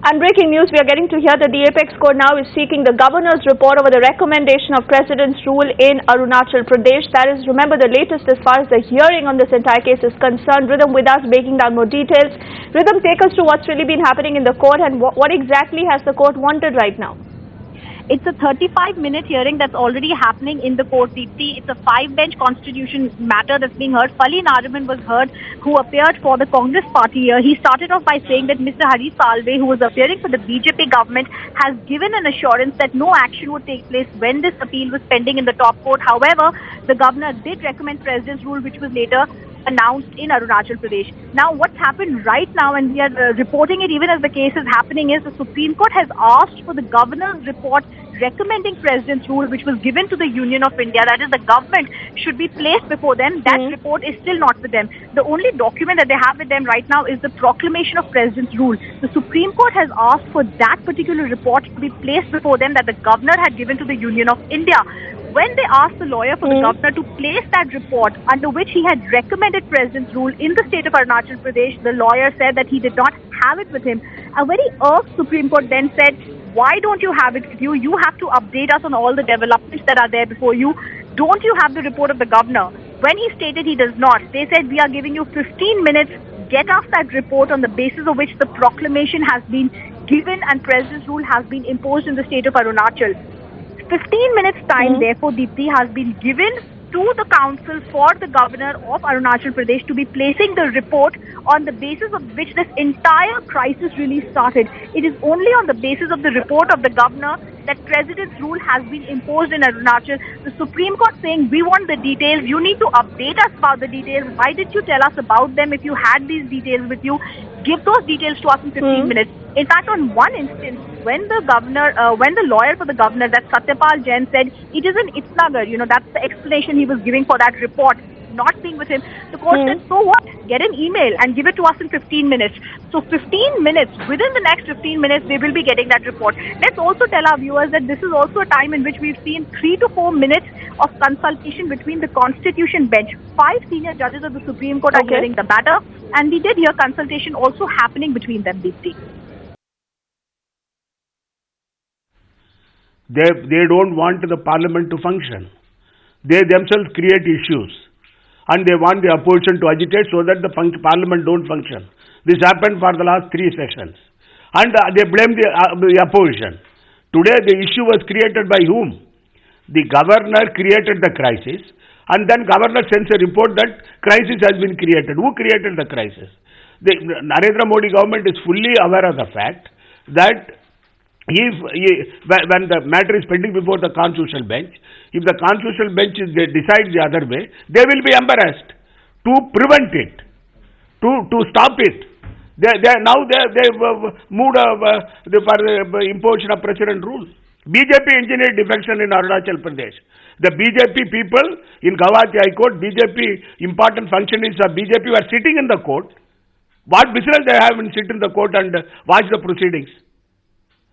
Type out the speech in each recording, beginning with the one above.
And breaking news, we are getting to hear that the Apex Court now is seeking the governor's report over the recommendation of President's rule in Arunachal Pradesh. That is, remember, the latest as far as the hearing on this entire case is concerned. Rhythm with us, breaking down more details. Rhythm, take us through what's really been happening in the court and what exactly has the court wanted right now? It's a 35-minute hearing that's already happening in the court, Deepti. It's a 5-bench constitution matter that's being heard. Fali Nariman was heard, who appeared for the Congress party here. He started off by saying that Mr. Hari Salve, who was appearing for the BJP government, has given an assurance that no action would take place when this appeal was pending in the top court. However, the governor did recommend President's rule, which was later announced in Arunachal Pradesh. Now, what's happened right now, and we are reporting it even as the case is happening, is the Supreme Court has asked for the governor's report recommending President's rule, which was given to the Union of India, that is, the government should be placed before them. That report is still not with them. The only document that they have with them right now is the proclamation of President's rule. The Supreme Court has asked for that particular report to be placed before them that the governor had given to the Union of India. When they asked the lawyer for the governor to place that report under which he had recommended President's rule in the state of Arunachal Pradesh, the lawyer said that he did not have it with him. A very irked Supreme Court then said, why don't you have it with you? You have to update us on all the developments that are there before you. Don't you have the report of the governor? When he stated he does not, they said, we are giving you 15 minutes. Get us that report on the basis of which the proclamation has been given and President's rule has been imposed in the state of Arunachal. 15 minutes time, therefore, Deepti, has been given to the council for the governor of Arunachal Pradesh to be placing the report on the basis of which this entire crisis really started. It is only on the basis of the report of the governor that President's rule has been imposed in Arunachal. The Supreme Court saying, we want the details, you need to update us about the details. Why did you tell us about them if you had these details with you? Give those details to us in 15 minutes. In fact, on one instance, when the lawyer for the governor, that Satyapal Jain, said it is an Itnagar, that's the explanation he was giving for that report not being with him, the court said, so what? Get an email and give it to us in 15 minutes. So 15 minutes, within the next 15 minutes, they will be getting that report. Let's also tell our viewers that this is also a time in which we've seen 3 to 4 minutes of consultation between the Constitution bench. 5 senior judges of the Supreme Court are hearing the matter, and we did hear consultation also happening between them, Deepti. They don't want the parliament to function. They themselves create issues and they want the opposition to agitate so that the parliament don't function. This happened for the last 3 sessions. And they blame the opposition. Today the issue was created by whom? The governor created the crisis and then governor sends a report that crisis has been created. Who created the crisis? The Narendra Modi government is fully aware of the fact that when the matter is pending before the constitutional bench, if the constitutional bench decides the other way, they will be embarrassed to prevent it, to stop it. Now they moved for the imposition of President rule. BJP engineered defection in Arunachal Pradesh. The BJP people in Guwahati High Court, BJP important functionaries of BJP were sitting in the court. What business they have in sit in the court and watch the proceedings?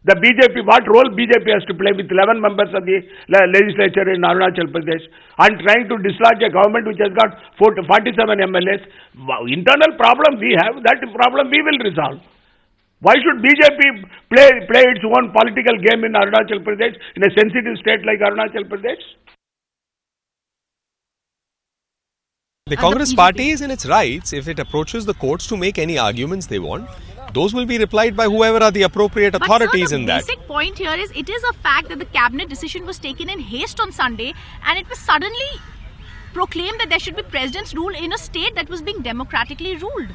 The BJP, what role BJP has to play with 11 members of the legislature in Arunachal Pradesh and trying to dislodge a government which has got 47 MLAs? Internal problem we have, that problem we will resolve. Why should BJP play its own political game in Arunachal Pradesh, in a sensitive state like Arunachal Pradesh? The Congress party is in its rights if it approaches the courts to make any arguments they want. Those will be replied by whoever are the appropriate authorities in that. The basic point here is it is a fact that the cabinet decision was taken in haste on Sunday and it was suddenly proclaimed that there should be President's rule in a state that was being democratically ruled.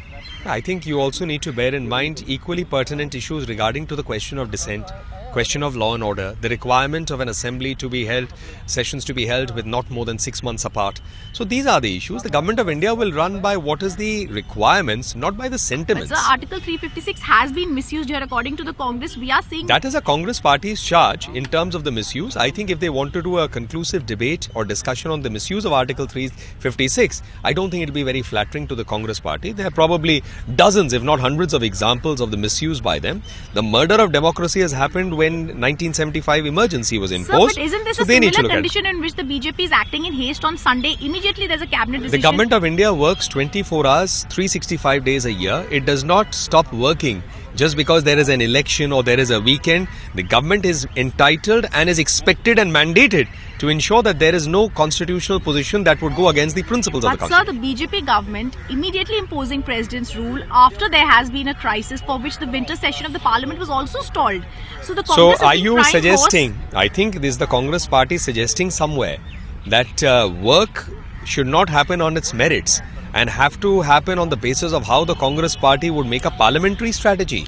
I think you also need to bear in mind equally pertinent issues regarding to the question of dissent, question of law and order, the requirement of an assembly to be held, sessions to be held with not more than 6 months apart. So these are the issues. The government of India will run by what is the requirements, not by the sentiments. But Article 356 has been misused here according to the Congress. We are seeing that is a Congress party's charge in terms of the misuse. I think if they want to do a conclusive debate or discussion on the misuse of Article 356, I don't think it will be very flattering to the Congress party. There are probably dozens, if not hundreds of examples of the misuse by them. The murder of democracy has happened when 1975 emergency was imposed. Sir, but isn't this a similar condition in which the BJP is acting in haste on Sunday? Immediately there's a cabinet decision. The government of India works 24 hours, 365 days a year. It does not stop working Just because there is an election or there is a weekend, the government is entitled and is expected and mandated to ensure that there is no constitutional position that would go against the principles of the But constitution. sir, the BJP government immediately imposing president's rule after there has been a crisis for which the winter session of the parliament was also stalled. So the Congress So are has been you prime suggesting, I think this is the Congress party suggesting somewhere that work should not happen on its merits and have to happen on the basis of how the Congress party would make a parliamentary strategy.